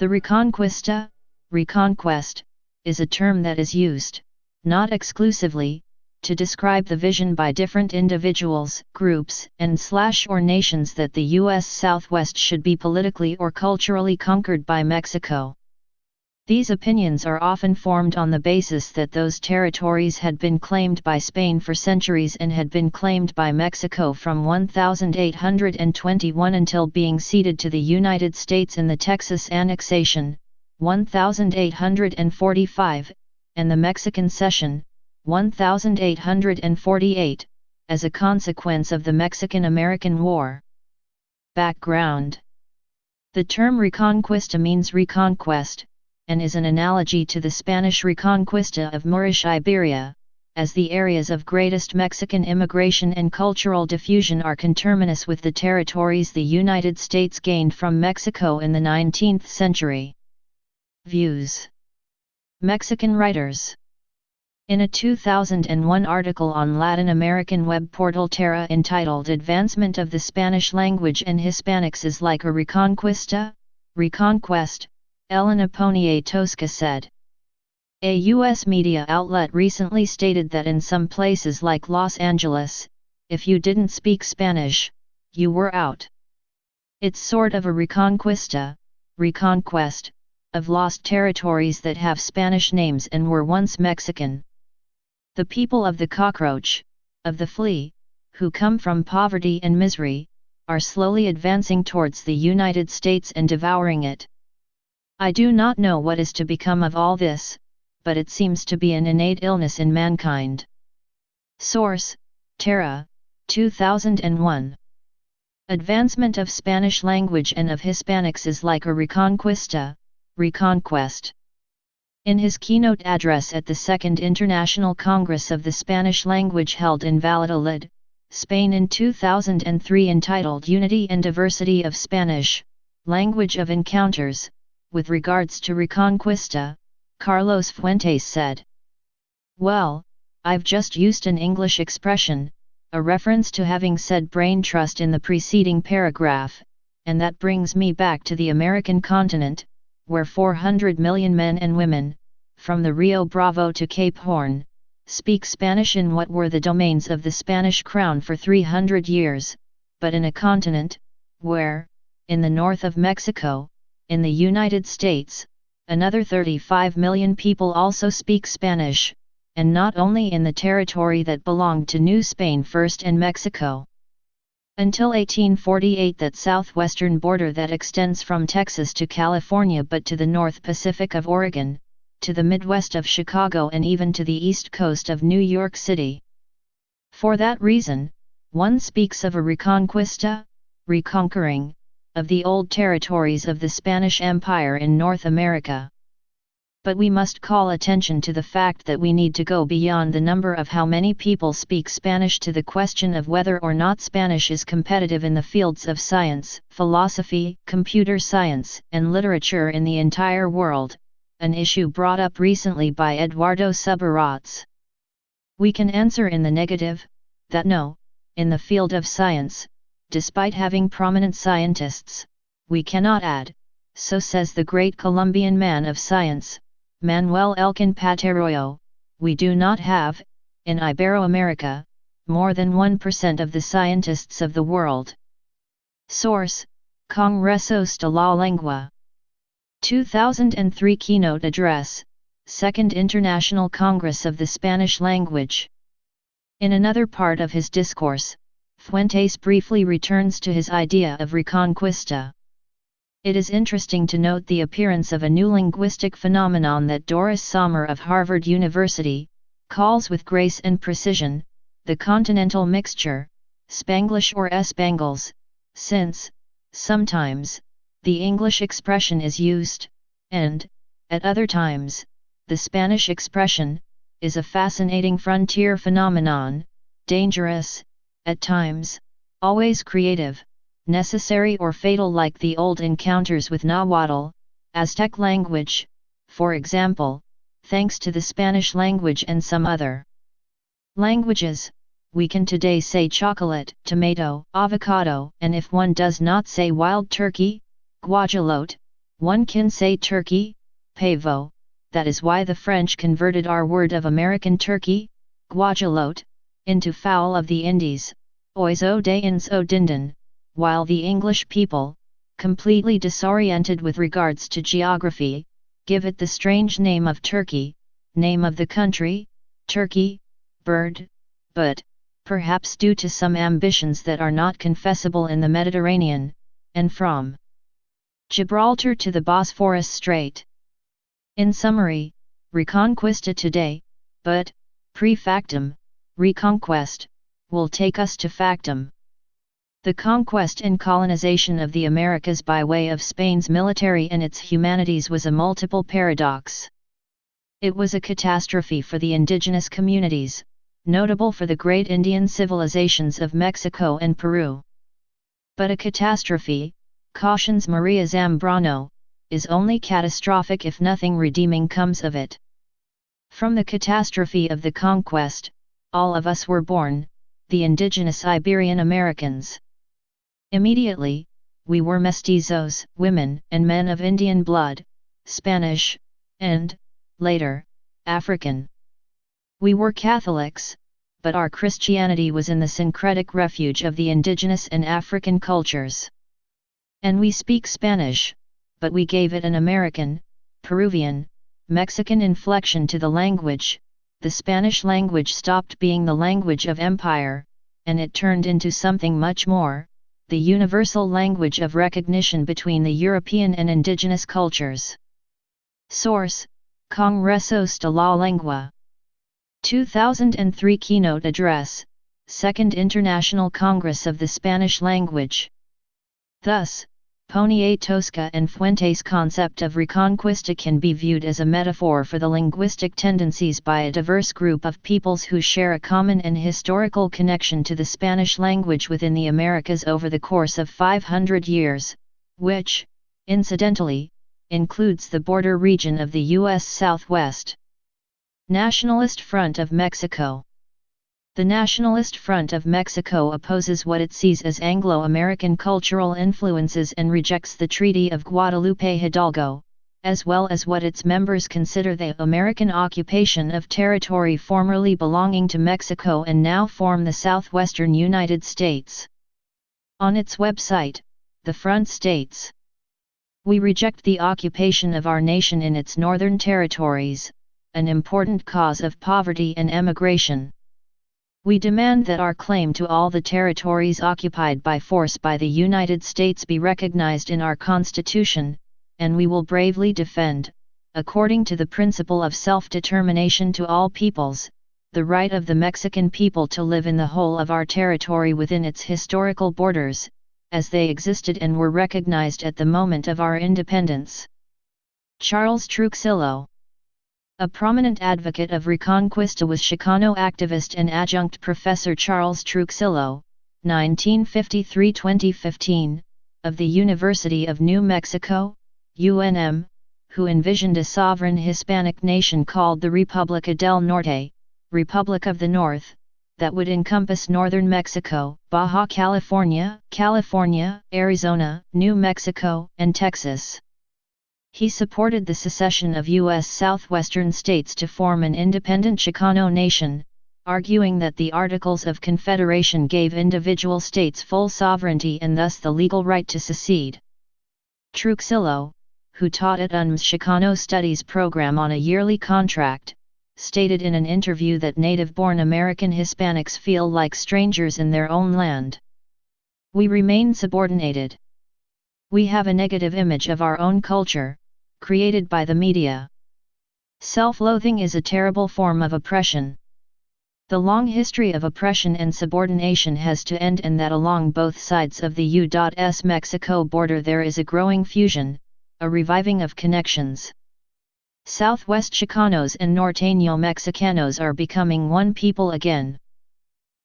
The Reconquista, reconquest, is a term that is used, not exclusively, to describe the vision by different individuals, groups, and/or nations that the U.S. Southwest should be politically or culturally conquered by Mexico. These opinions are often formed on the basis that those territories had been claimed by Spain for centuries and had been claimed by Mexico from 1821 until being ceded to the United States in the Texas annexation, 1845, and the Mexican Cession, 1848, as a consequence of the Mexican-American War. Background. The term Reconquista means reconquest, and is an analogy to the Spanish Reconquista of Moorish Iberia, as the areas of greatest Mexican immigration and cultural diffusion are conterminous with the territories the United States gained from Mexico in the 19th century. Views. Mexican writers. In a 2001 article on Latin American web portal Terra entitled Advancement of the Spanish Language and Hispanics is like a Reconquista, reconquest, Elena Poniatowska said. A U.S. media outlet recently stated that in some places like Los Angeles, if you didn't speak Spanish, you were out. It's sort of a reconquista, reconquest, of lost territories that have Spanish names and were once Mexican. The people of the cockroach, of the flea, who come from poverty and misery, are slowly advancing towards the United States and devouring it. I do not know what is to become of all this, but it seems to be an innate illness in mankind. Source: Terra, 2001. Advancement of Spanish language and of Hispanics is like a reconquista, reconquest. In his keynote address at the Second International Congress of the Spanish Language held in Valladolid, Spain in 2003 entitled Unity and Diversity of Spanish, Language of Encounters, with regards to Reconquista, Carlos Fuentes said, "Well, I've just used an English expression, a reference to having said brain trust in the preceding paragraph, and that brings me back to the American continent, where 400 million men and women, from the Rio Bravo to Cape Horn, speak Spanish in what were the domains of the Spanish crown for 300 years, but in a continent, where, in the north of Mexico, in the United States, another 35 million people also speak Spanish, and not only in the territory that belonged to New Spain first and Mexico. Until 1848 that southwestern border that extends from Texas to California but to the North Pacific of Oregon, to the Midwest of Chicago and even to the East Coast of New York City. For that reason, one speaks of a reconquista, reconquering, of the old territories of the Spanish Empire in North America. But we must call attention to the fact that we need to go beyond the number of how many people speak Spanish to the question of whether or not Spanish is competitive in the fields of science, philosophy, computer science, and literature in the entire world, an issue brought up recently by Eduardo Subirats. We can answer in the negative, that no, in the field of science, despite having prominent scientists, we cannot add, so says the great Colombian man of science, Manuel Elkin Paterroyo, we do not have, in Iberoamerica, more than 1% of the scientists of the world. Source: Congresos de la Lengua. 2003 Keynote Address, Second International Congress of the Spanish Language. In another part of his discourse, Fuentes briefly returns to his idea of reconquista. It is interesting to note the appearance of a new linguistic phenomenon that Doris Sommer of Harvard University calls with grace and precision, the continental mixture, Spanglish or Espangles, since, sometimes, the English expression is used, and, at other times, the Spanish expression, is a fascinating frontier phenomenon, dangerous, at times, always creative, necessary or fatal like the old encounters with Nahuatl, Aztec language, for example, thanks to the Spanish language and some other languages. We can today say chocolate, tomato, avocado, and if one does not say wild turkey, guajolote, One can say Turkey, pavo, that is why the French converted our word of American turkey, guajolote, into fowl of the Indies, oizo dains o dindan, while the English people, completely disoriented with regards to geography, give it the strange name of Turkey, name of the country, Turkey, bird, but, perhaps due to some ambitions that are not confessable in the Mediterranean, and from Gibraltar to the Bosphorus Strait. In summary, Reconquista today, but, pre-factum, reconquest, will take us to factum. The conquest and colonization of the Americas by way of Spain's military and its humanities was a multiple paradox. It was a catastrophe for the indigenous communities, notable for the great Indian civilizations of Mexico and Peru. But a catastrophe, cautions Maria Zambrano, is only catastrophic if nothing redeeming comes of it. From the catastrophe of the conquest, all of us were born, the indigenous Iberian Americans. Immediately, we were mestizos, women and men of Indian blood, Spanish, and, later, African. We were Catholics, but our Christianity was in the syncretic refuge of the indigenous and African cultures. And we speak Spanish, but we gave it an American, Peruvian, Mexican inflection to the language. The Spanish language stopped being the language of empire, and it turned into something much more, the universal language of recognition between the European and indigenous cultures. Source: Congresos de la Lengua. 2003 Keynote Address, Second International Congress of the Spanish Language. Thus, Poniatowska and Fuentes' concept of Reconquista can be viewed as a metaphor for the linguistic tendencies by a diverse group of peoples who share a common and historical connection to the Spanish language within the Americas over the course of 500 years, which, incidentally, includes the border region of the U.S. Southwest. Nationalist Front of Mexico. The Nationalist Front of Mexico opposes what it sees as Anglo-American cultural influences and rejects the Treaty of Guadalupe Hidalgo, as well as what its members consider the American occupation of territory formerly belonging to Mexico and now form the southwestern United States. On its website, the Front states, "We reject the occupation of our nation in its northern territories, an important cause of poverty and emigration. We demand that our claim to all the territories occupied by force by the United States be recognized in our Constitution, and we will bravely defend, according to the principle of self-determination to all peoples, the right of the Mexican people to live in the whole of our territory within its historical borders, as they existed and were recognized at the moment of our independence." Charles Truckzilla. A prominent advocate of Reconquista was Chicano activist and adjunct professor Charles Truckzilla, 1953–2015, of the University of New Mexico, UNM, who envisioned a sovereign Hispanic nation called the República del Norte, Republic of the North, that would encompass northern Mexico, Baja California, Arizona, New Mexico, and Texas. He supported the secession of U.S. southwestern states to form an independent Chicano nation, arguing that the Articles of Confederation gave individual states full sovereignty and thus the legal right to secede. Truckzilla, who taught at UNM's Chicano Studies program on a yearly contract, stated in an interview that native-born American Hispanics feel like strangers in their own land. "We remain subordinated. We have a negative image of our own culture, created by the media. Self-loathing is a terrible form of oppression. The long history of oppression and subordination has to end, and that along both sides of the U.S. Mexico border there is a growing fusion, a reviving of connections. Southwest Chicanos and Norteño Mexicanos are becoming one people again."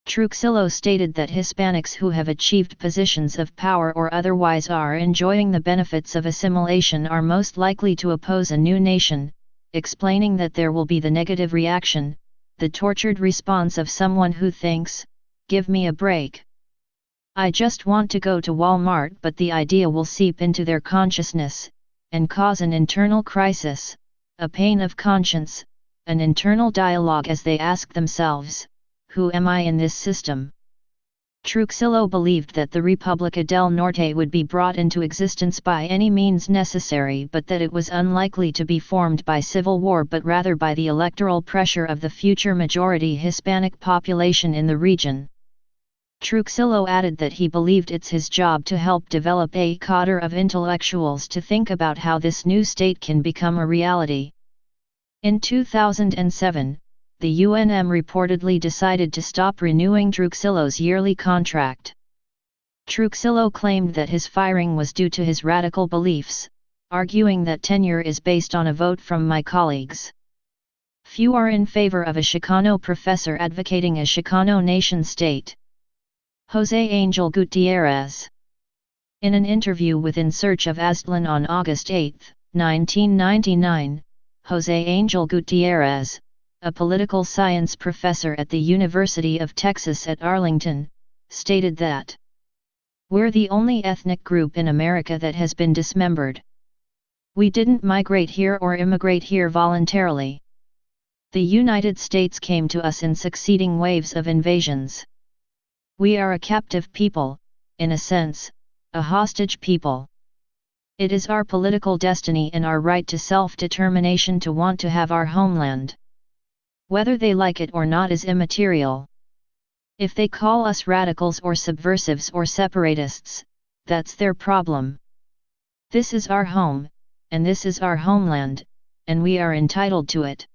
Truckzilla stated that Hispanics who have achieved positions of power or otherwise are enjoying the benefits of assimilation are most likely to oppose a new nation, explaining that there will be the negative reaction, the tortured response of someone who thinks, "Give me a break. I just want to go to Walmart," but the idea will seep into their consciousness, and cause an internal crisis, a pain of conscience, an internal dialogue as they ask themselves, who am I in this system? Truckzilla believed that the República del Norte would be brought into existence by any means necessary, but that it was unlikely to be formed by civil war but rather by the electoral pressure of the future majority Hispanic population in the region. Truckzilla added that he believed it's his job to help develop a cadre of intellectuals to think about how this new state can become a reality. In 2007, the UNM reportedly decided to stop renewing Truckzilla's yearly contract. Truckzilla claimed that his firing was due to his radical beliefs, arguing that tenure is based on a vote from my colleagues. Few are in favor of a Chicano professor advocating a Chicano nation-state. José Angel Gutierrez. In an interview with In Search of Aztlan on August 8, 1999, José Angel Gutierrez, a political science professor at the University of Texas at Arlington, stated that we're the only ethnic group in America that has been dismembered. We didn't migrate here or immigrate here voluntarily. The United States came to us in succeeding waves of invasions. We are a captive people, in a sense, a hostage people. It is our political destiny and our right to self-determination to want to have our homeland. Whether they like it or not is immaterial. If they call us radicals or subversives or separatists, that's their problem. This is our home, and this is our homeland, and we are entitled to it.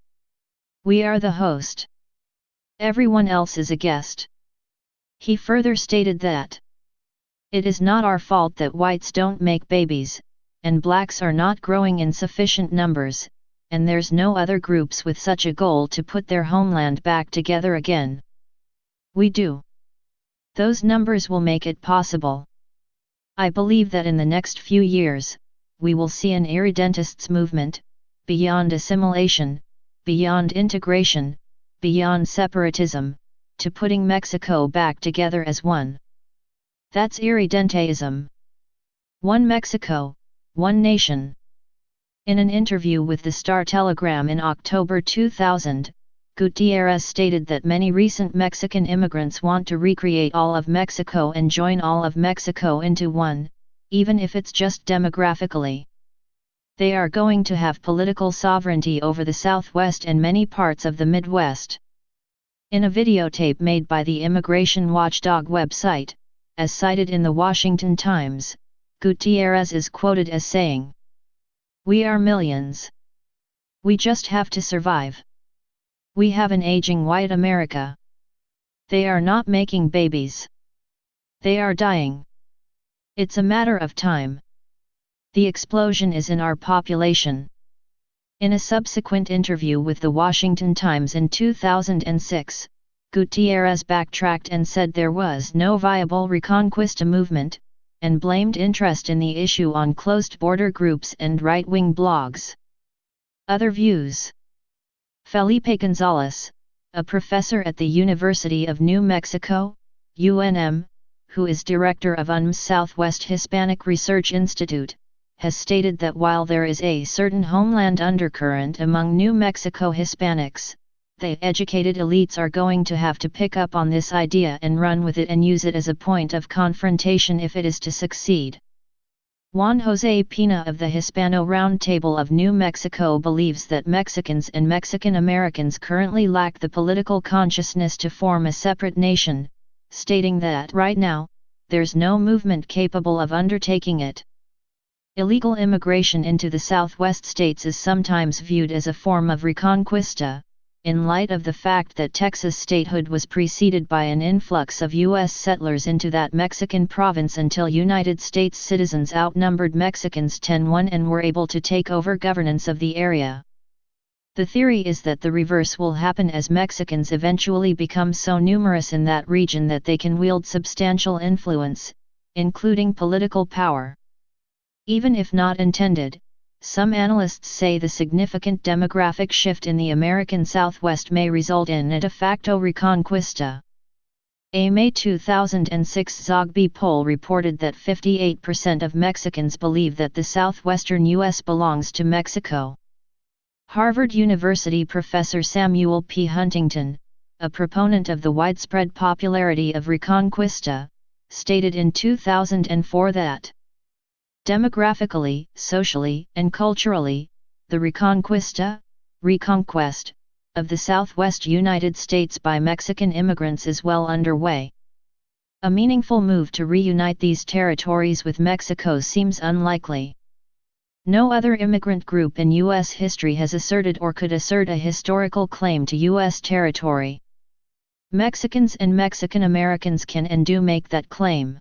We are the host. Everyone else is a guest. He further stated that it is not our fault that whites don't make babies, and blacks are not growing in sufficient numbers, and there's no other groups with such a goal to put their homeland back together again. We do. Those numbers will make it possible. I believe that in the next few years, we will see an irredentists movement, beyond assimilation, beyond integration, beyond separatism, to putting Mexico back together as one. That's irredentism. One Mexico, one nation. In an interview with the Star Telegram in October 2000, Gutierrez stated that many recent Mexican immigrants want to recreate all of Mexico and join all of Mexico into one, even if it's just demographically. They are going to have political sovereignty over the Southwest and many parts of the Midwest. In a videotape made by the immigration watchdog website, as cited in the Washington Times, Gutierrez is quoted as saying, "We are millions. We just have to survive. We have an aging white America. They are not making babies. They are dying. It's a matter of time. The explosion is in our population." In a subsequent interview with the Washington Times in 2006, Gutierrez backtracked and said there was no viable Reconquista movement, and blamed interest in the issue on closed border groups and right-wing blogs. Other views. Felipe Gonzalez, a professor at the University of New Mexico, UNM, who is director of UNM's Southwest Hispanic Research Institute, has stated that while there is a certain homeland undercurrent among New Mexico Hispanics, the educated elites are going to have to pick up on this idea and run with it and use it as a point of confrontation if it is to succeed. Juan José Pina of the Hispano Roundtable of New Mexico believes that Mexicans and Mexican Americans currently lack the political consciousness to form a separate nation, stating that right now, there's no movement capable of undertaking it. Illegal immigration into the Southwest states is sometimes viewed as a form of Reconquista, in light of the fact that Texas statehood was preceded by an influx of U.S. settlers into that Mexican province until United States citizens outnumbered Mexicans 10-1 and were able to take over governance of the area. The theory is that the reverse will happen as Mexicans eventually become so numerous in that region that they can wield substantial influence, including political power. Even if not intended, some analysts say the significant demographic shift in the American Southwest may result in a de facto Reconquista. A May 2006 Zogby poll reported that 58% of Mexicans believe that the southwestern U.S. belongs to Mexico. Harvard University professor Samuel P. Huntington, a proponent of the widespread popularity of Reconquista, stated in 2004 that demographically, socially, and culturally, the Reconquista, reconquest, of the Southwest United States by Mexican immigrants is well underway. A meaningful move to reunite these territories with Mexico seems unlikely. No other immigrant group in U.S. history has asserted or could assert a historical claim to U.S. territory. Mexicans and Mexican Americans can and do make that claim.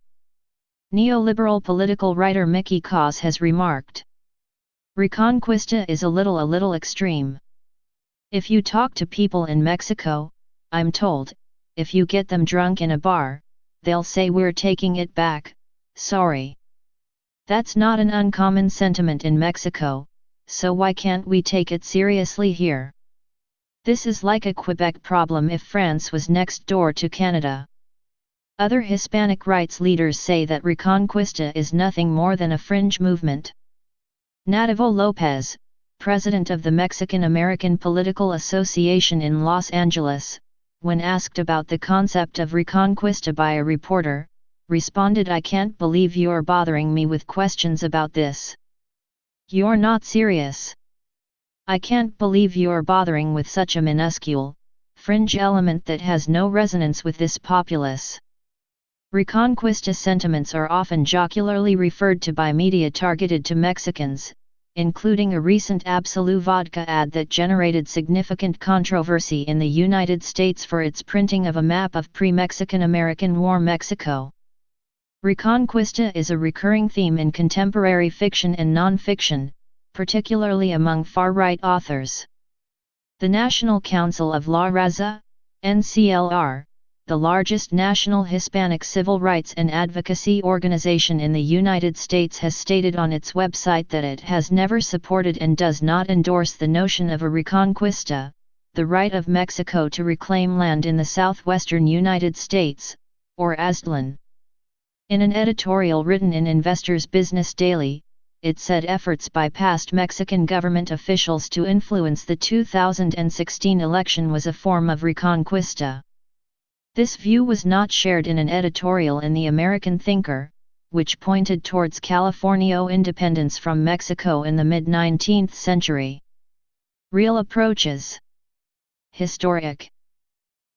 Neoliberal political writer Mickey Cause has remarked, Reconquista is a little extreme. If you talk to people in Mexico, I'm told, if you get them drunk in a bar, they'll say we're taking it back, sorry. That's not an uncommon sentiment in Mexico, so why can't we take it seriously here? This is like a Quebec problem if France was next door to Canada. Other Hispanic rights leaders say that Reconquista is nothing more than a fringe movement. Nativo Lopez, president of the Mexican American Political Association in Los Angeles, when asked about the concept of Reconquista by a reporter, responded, I can't believe you're bothering me with questions about this. You're not serious. I can't believe you're bothering with such a minuscule, fringe element that has no resonance with this populace. Reconquista sentiments are often jocularly referred to by media targeted to Mexicans, including a recent Absolut vodka ad that generated significant controversy in the United States for its printing of a map of pre-Mexican-American War Mexico. Reconquista is a recurring theme in contemporary fiction and non-fiction, particularly among far-right authors. The National Council of La Raza, NCLR, the largest national Hispanic civil rights and advocacy organization in the United States, has stated on its website that it has never supported and does not endorse the notion of a reconquista, the right of Mexico to reclaim land in the southwestern United States, or Aztlán. In an editorial written in Investor's Business Daily, it said efforts by past Mexican government officials to influence the 2016 election was a form of reconquista. This view was not shared in an editorial in The American Thinker, which pointed towards California independence from Mexico in the mid-19th century. Real approaches. Historic.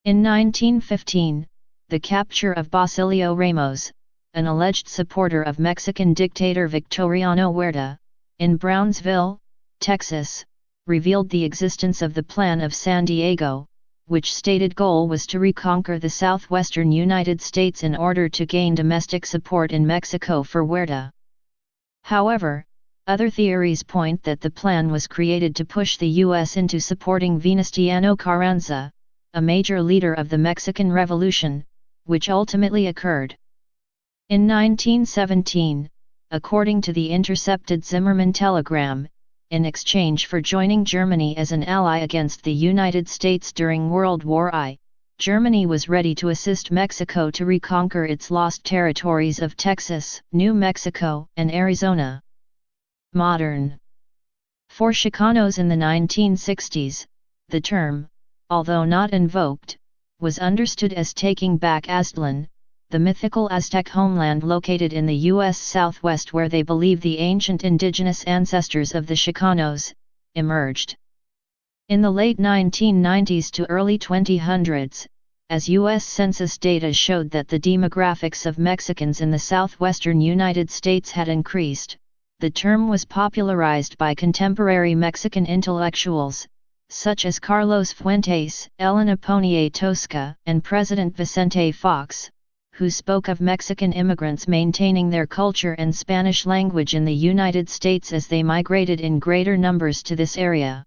In 1915, the capture of Basilio Ramos, an alleged supporter of Mexican dictator Victoriano Huerta, in Brownsville, Texas, revealed the existence of the Plan of San Diego, which stated goal was to reconquer the southwestern United States in order to gain domestic support in Mexico for Huerta. However, other theories point that the plan was created to push the U.S. into supporting Venustiano Carranza, a major leader of the Mexican Revolution, which ultimately occurred. In 1917, according to the intercepted Zimmermann telegram, in exchange for joining Germany as an ally against the United States during World War I, Germany was ready to assist Mexico to reconquer its lost territories of Texas, New Mexico, and Arizona. Modern. For Chicanos in the 1960s, the term, although not invoked, was understood as taking back Aztlán, the mythical Aztec homeland located in the U.S. Southwest where they believe the ancient indigenous ancestors of the Chicanos emerged. In the late 1990s to early 2000s, as U.S. Census data showed that the demographics of Mexicans in the southwestern United States had increased, the term was popularized by contemporary Mexican intellectuals, such as Carlos Fuentes, Elena Poniatowska, and President Vicente Fox, who spoke of Mexican immigrants maintaining their culture and Spanish language in the United States as they migrated in greater numbers to this area.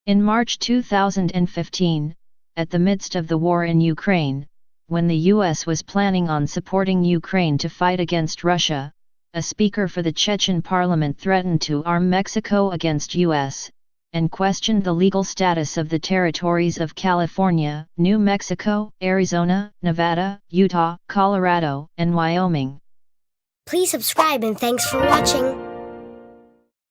In March 2015, at the midst of the war in Ukraine, when the U.S. was planning on supporting Ukraine to fight against Russia, a speaker for the Chechen parliament threatened to arm Mexico against U.S. and questioned the legal status of the territories of California, New Mexico, Arizona, Nevada, Utah, Colorado, and Wyoming. Please subscribe and thanks for watching.